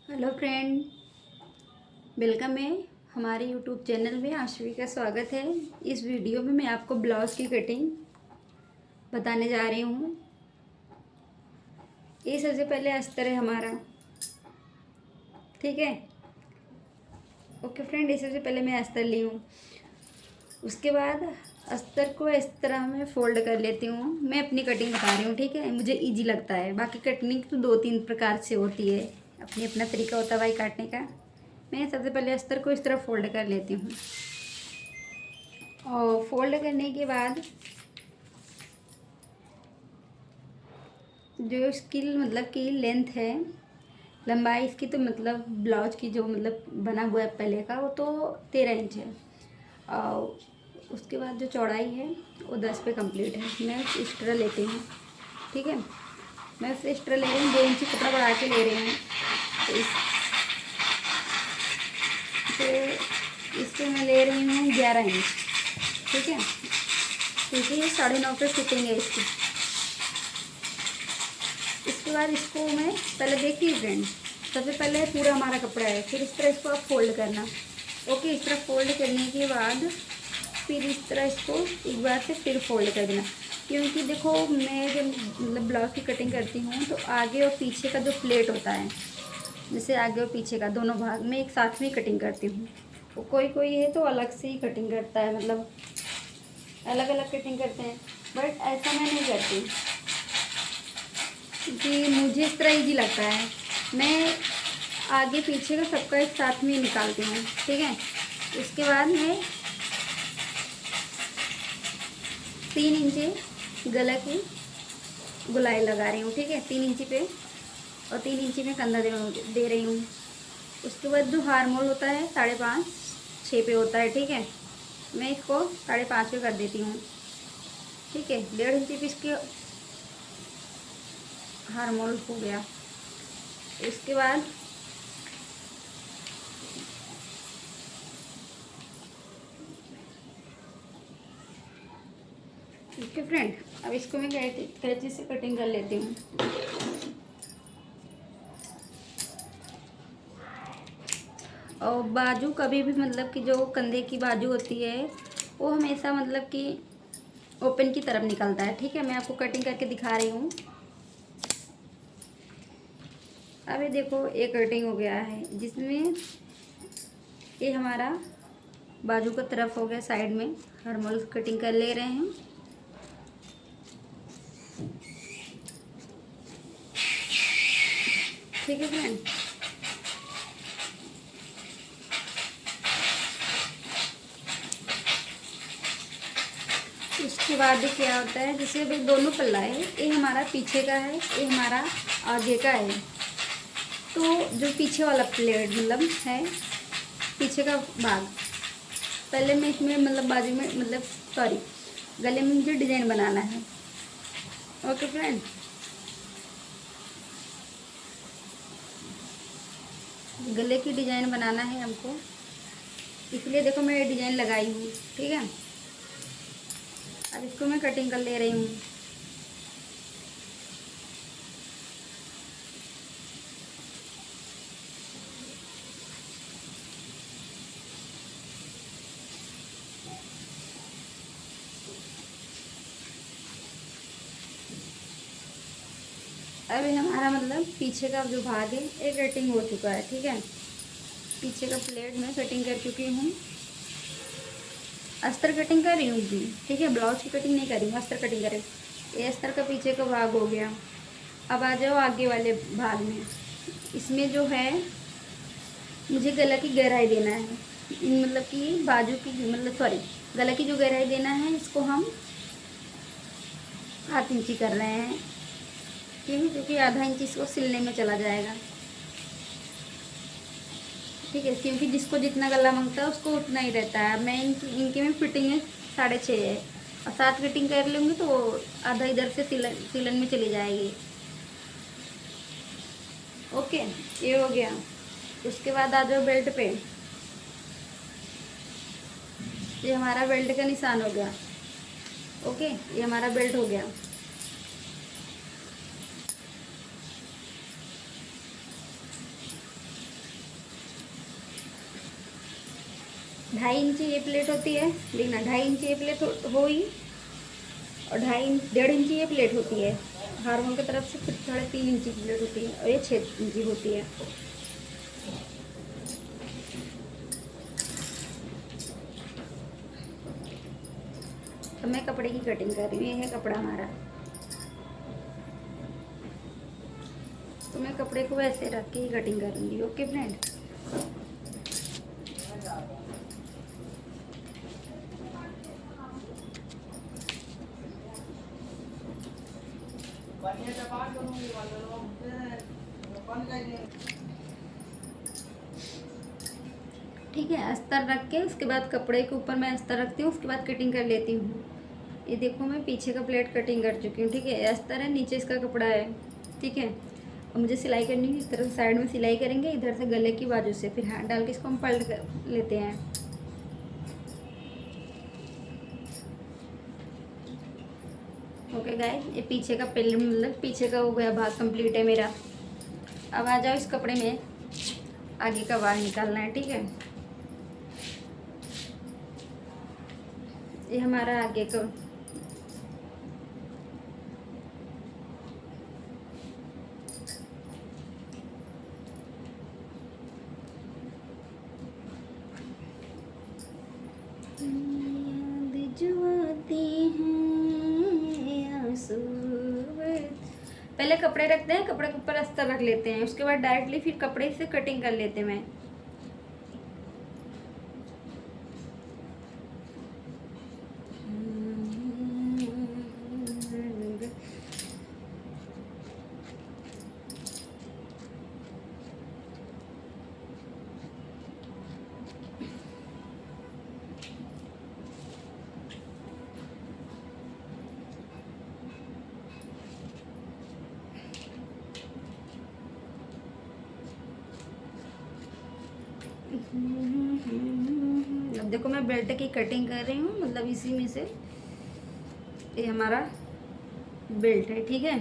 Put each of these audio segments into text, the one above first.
Hello friend, welcome है हमारे YouTube channel में। आप सभी का स्वागत है। इस वीडियो में मैं आपको ब्लाउज़ की कटिंग बताने जा रही हूँ। ये सबसे पहले अस्तर है हमारा, ठीक है। ओके फ्रेंड, ये सबसे पहले मैं अस्तर ली हूँ। उसके बाद अस्तर को इस तरह मैं फ़ोल्ड कर लेती हूँ। मैं अपनी कटिंग बता रही हूँ, ठीक है। मुझे इजी लगता है, बाकी कटिंग तो 2-3 प्रकार से होती है, अपनी अपना तरीका होता है भाई काटने का। मैं सबसे पहले अस्तर को इस तरह फ़ोल्ड कर लेती हूँ और फोल्ड करने के बाद जो इसकी मतलब कि लेंथ है, लंबाई इसकी, तो मतलब ब्लाउज की जो मतलब बना हुआ है पहले का, वो तो 13 इंच है। और उसके बाद जो चौड़ाई है वो 10 पे कंप्लीट है। मैं एक्स्ट्रा लेती हूँ, ठीक है। मैं उससे एक्स्ट्रा ले रही हूँ, 2 इंच कपड़ा बढ़ा के ले रही हूँ। तो इस पे मैं ले रही हूँ 11 इंच, ठीक है, क्योंकि ये 9.5 पे फिटिंग है इसकी। इसके बाद इसको मैं पहले देखिए फ्रेंड, सबसे पहले पूरा हमारा कपड़ा है, फिर इस तरह इसको आप फोल्ड करना। ओके, इस तरह फोल्ड करने के बाद फिर इस तरह इसको एक बार से फिर फोल्ड कर देना। क्योंकि देखो, मैं जब मतलब ब्लाउज की कटिंग करती हूँ तो आगे और पीछे का जो प्लेट होता है, जैसे आगे और पीछे का दोनों भाग में एक साथ में कटिंग करती हूँ। वो कोई कोई है तो अलग से ही कटिंग करता है, मतलब अलग अलग कटिंग करते हैं, बट ऐसा मैं नहीं करती क्योंकि मुझे इस तरह इजी लगता है। मैं आगे पीछे का सबका एक साथ में निकालती हूँ, ठीक है। उसके बाद मैं 3 इंची गला की गुलाई लगा रही हूँ, ठीक है, 3 इंची पे, और 3 इंची में कंधा दे रही हूँ। उसके बाद जो हार्मोल होता है 5.5-6 पे होता है, ठीक है। मैं इसको 5.5 पे कर देती हूँ, ठीक है। 1.5 इंची पे इसके हार्मोल हो गया। उसके बाद ठीक है फ्रेंड, अब इसको मैं कैंची से कटिंग कर लेती हूँ। और बाजू कभी भी मतलब कि जो कंधे की बाजू होती है वो हमेशा मतलब कि ओपन की तरफ निकलता है, ठीक है। मैं आपको कटिंग करके दिखा रही हूँ। अब ये देखो, एक कटिंग हो गया है जिसमें ये हमारा बाजू का तरफ हो गया, साइड में हरमोल कटिंग कर ले रहे हैं। ठीक है फ्रेंड, उसके बाद क्या होता है, जैसे अभी दोनों पल्ला है, ये हमारा पीछे का है, ये हमारा आगे का है। तो जो पीछे वाला प्लेट मतलब है, पीछे का भाग, पहले मैं इसमें मतलब बाजू में मतलब सॉरी गले में मुझे डिजाइन बनाना है। ओके फ्रेंड, गले की डिजाइन बनाना है हमको, इसलिए देखो मैं ये डिजाइन लगाई हूँ, ठीक है। अब इसको मैं कटिंग कर ले रही हूँ। अब ये हमारा मतलब पीछे का जो भाग है एक कटिंग हो चुका है, ठीक है। पीछे का प्लेट में कटिंग कर चुकी हूँ, अस्तर कटिंग कर रही हूँ भी, ठीक है। ब्लाउज की कटिंग नहीं करी हूँ, अस्तर कटिंग करें। ये अस्तर का पीछे का भाग हो गया। अब आ जाओ आगे वाले भाग में। इसमें जो है मुझे गला की गहराई देना है, मतलब कि बाजू की मतलब सॉरी गला की जो गहराई देना है, इसको हम 7 इंची कर रहे हैं, क्यों, क्योंकि आधा इंच इसको सिलने में चला जाएगा, ठीक है। क्योंकि जिसको जितना गला मांगता है उसको उतना ही रहता है। मैं इनके में फिटिंग है 6.5 है, और 7 कटिंग कर लूँगी तो आधा इधर से सिलन में चली जाएगी। ओके, ये हो गया। उसके बाद आ जाओ बेल्ट पे। ये हमारा बेल्ट का निशान हो गया। ओके, ये हमारा बेल्ट हो गया। 2.5 इंच ये प्लेट होती है, देखना 2.5 इंच ये प्लेट हो ही, और 1.5 इंच ये प्लेट होती है हारमोन की तरफ से, फिर 3.5 इंच की प्लेट होती है, और ये 6 इंच होती है। तो मैं कपड़े की कटिंग कर रही हूँ, ये है कपड़ा हमारा। तो मैं कपड़े को ऐसे रख के ही कटिंग करूँगी। ओके फ्रेंड, ठीक है। अस्तर रख के उसके बाद कपड़े के ऊपर मैं अस्तर रखती हूँ, उसके बाद कटिंग कर लेती हूँ। ये देखो मैं पीछे का प्लेट कटिंग कर चुकी हूँ, ठीक है। अस्तर है, नीचे इसका कपड़ा है, ठीक है। और मुझे सिलाई करनी है, इस तरह से साइड में सिलाई करेंगे, इधर से गले की बाजू से, फिर हाथ डाल के इसको हम पलट कर लेते हैं। ओके गाइस, ये पीछे का मतलब पीछे का हो गया भाग कंप्लीट है मेरा। अब आ जाओ इस कपड़े में आगे का बाल निकालना है, ठीक है। ये हमारा आगे का, पहले कपड़े रखते हैं, कपड़े के ऊपर अस्तर रख लेते हैं, उसके बाद डायरेक्टली फिर कपड़े से कटिंग कर लेते हैं। मैं अब देखो मैं बेल्ट की कटिंग कर रही हूँ, मतलब इसी में से ये हमारा बेल्ट है, ठीक है।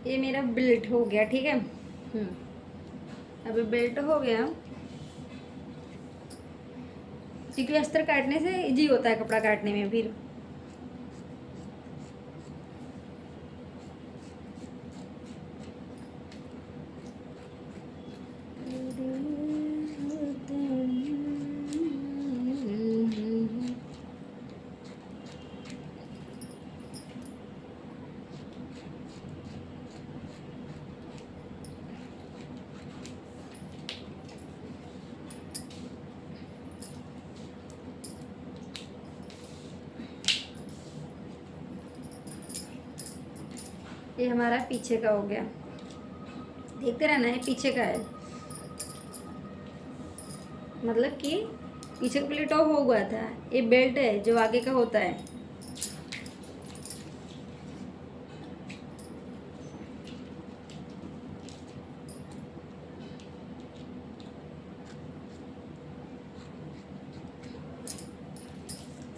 ये मेरा बेल्ट हो गया, ठीक है। अब बेल्ट हो गया, क्योंकि अस्तर काटने से इजी होता है कपड़ा काटने में। फिर ये हमारा पीछे का हो गया, देखते रहना है पीछे का है, मतलब कि पीछे का प्लेट ऑफ हो गया था। ये बेल्ट है जो आगे का होता है।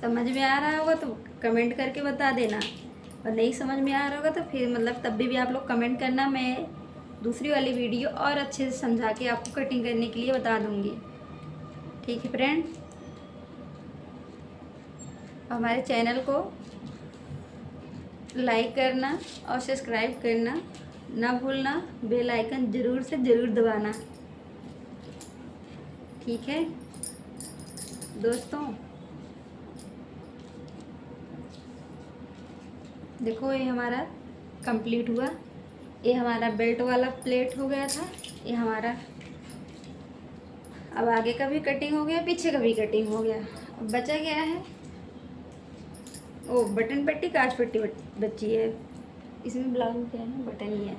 समझ में आ रहा होगा तो कमेंट करके बता देना, और नहीं समझ में आ रहा होगा तो फिर मतलब तब भी आप लोग कमेंट करना, मैं दूसरी वाली वीडियो और अच्छे से समझा के आपको कटिंग करने के लिए बता दूंगी, ठीक है फ्रेंड। हमारे चैनल को लाइक करना और सब्सक्राइब करना ना भूलना, बेल आइकन ज़रूर से ज़रूर दबाना, ठीक है दोस्तों। देखो ये हमारा कंप्लीट हुआ, ये हमारा बेल्ट वाला प्लेट हो गया था, ये हमारा। अब आगे का भी कटिंग हो गया, पीछे का भी कटिंग हो गया। अब बचा गया है ओ बटन पट्टी, काज पट्टी बची है। इसमें ब्लाउज क्या है, बटन ही है।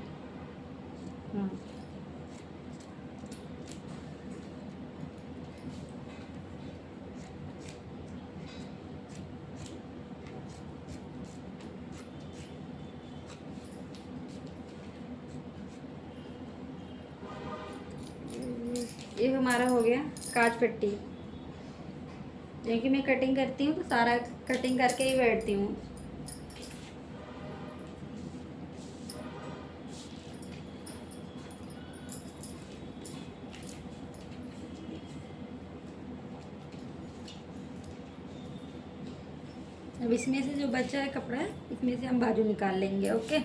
ये हमारा हो गया काज पट्टी। क्योंकि मैं कटिंग करती हूँ तो सारा कटिंग करके ही बैठती हूँ। अब इसमें से जो बचा है कपड़ा है, इसमें से हम बाजू निकाल लेंगे। ओके,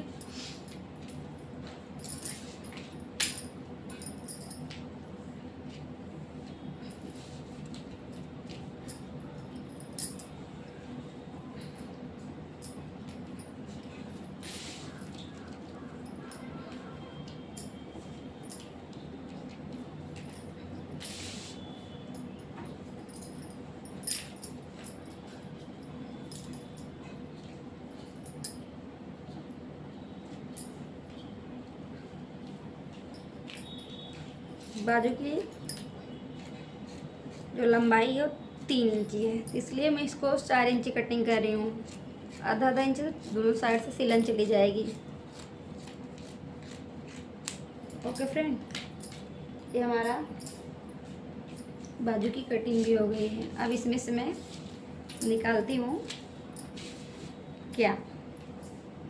बाजू की जो लंबाई है वो 3 इंची है, इसलिए मैं इसको 4 इंची कटिंग कर रही हूँ। आधा आधा इंच दोनों साइड से सिलन चली जाएगी। ओके फ्रेंड, ये हमारा बाजू की कटिंग भी हो गई है। अब इसमें से मैं निकालती हूँ क्या,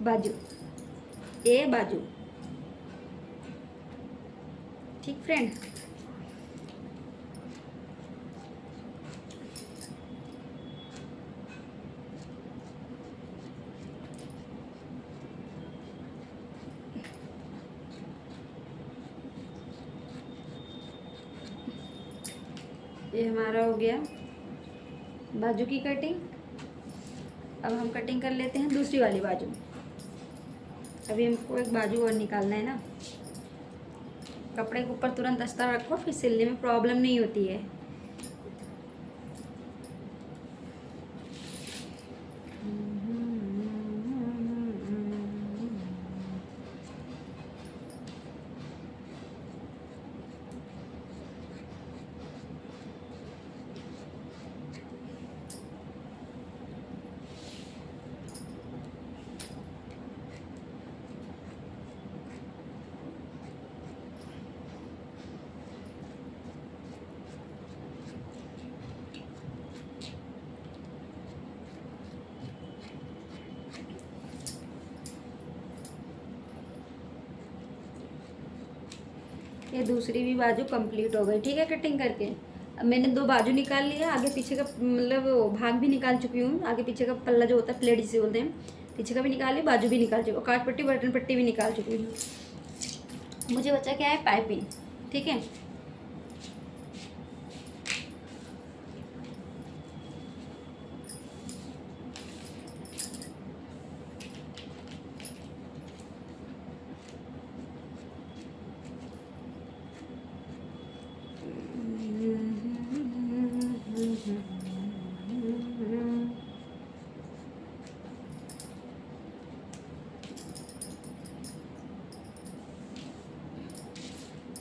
बाजू, ये बाजू। ठीक फ्रेंड, ये हमारा हो गया बाजू की कटिंग। अब हम कटिंग कर लेते हैं दूसरी वाली बाजू। अभी हमको एक बाजू और निकालना है ना। कपड़े के ऊपर तुरंत अस्तर रखो, फिर सिलने में प्रॉब्लम नहीं होती है। ये दूसरी भी बाजू कंप्लीट हो गई। ठीक है, कटिंग करके अब मैंने 2 बाजू निकाल लिया। आगे पीछे का मतलब भाग भी निकाल चुकी हूँ। आगे पीछे का पल्ला जो होता है, प्लेट जिसे बोलते हैं, पीछे का भी निकाल लिया, बाजू भी निकाल चुकी हूँ, काट पट्टी बटन पट्टी भी निकाल चुकी हूँ। मुझे बचा क्या है, पाइपिंग। ठीक है,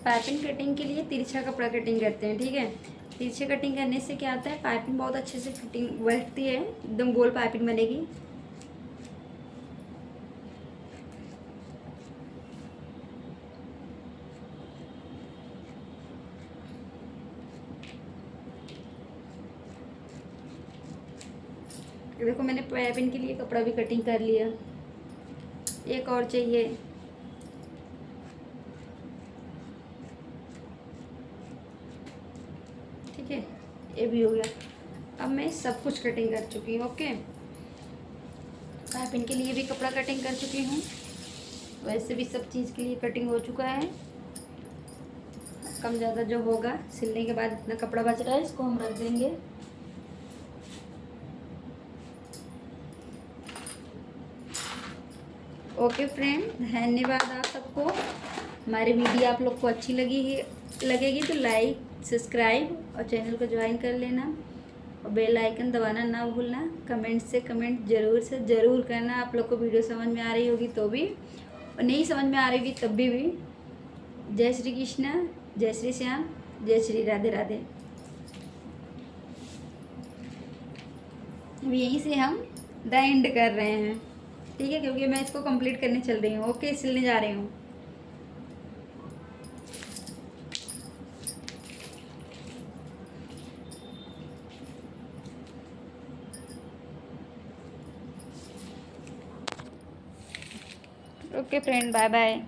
पाइपिंग कटिंग के लिए तिरछा कपड़ा कटिंग करते हैं। ठीक है, तिरछे कटिंग करने से क्या होता है, पाइपिंग बहुत अच्छे से फिटिंग बैठती है, एकदम गोल पाइपिंग बनेगी। देखो मैंने पाइपिंग के लिए कपड़ा भी कटिंग कर लिया। एक और चाहिए। ठीक है, ये भी हो गया। अब मैं सब कुछ कटिंग कर चुकी हूँ। ओके, पाइपिंग के लिए भी कपड़ा कटिंग कर चुकी हूँ, वैसे भी सब चीज़ के लिए कटिंग हो चुका है। कम ज़्यादा जो होगा सिलने के बाद, इतना कपड़ा बच रहा है, इसको हम रख देंगे। ओके फ्रेंड, धन्यवाद आप सबको। हमारी वीडियो आप लोग को अच्छी लगेगी तो लाइक, सब्सक्राइब और चैनल को ज्वाइन कर लेना, और बेल आइकन दबाना ना भूलना। कमेंट से कमेंट ज़रूर करना। आप लोग को वीडियो समझ में आ रही होगी तो भी, और नहीं समझ में आ रही होगी तब भी। जय श्री कृष्णा, जय श्री श्याम, जय श्री राधे राधे। अब यहीं से हम द एंड कर रहे हैं। ठीक है, क्योंकि मैं इसको कंप्लीट करने चल रही हूँ। ओके, सिलने जा रही हूँ। Okay friend, bye bye.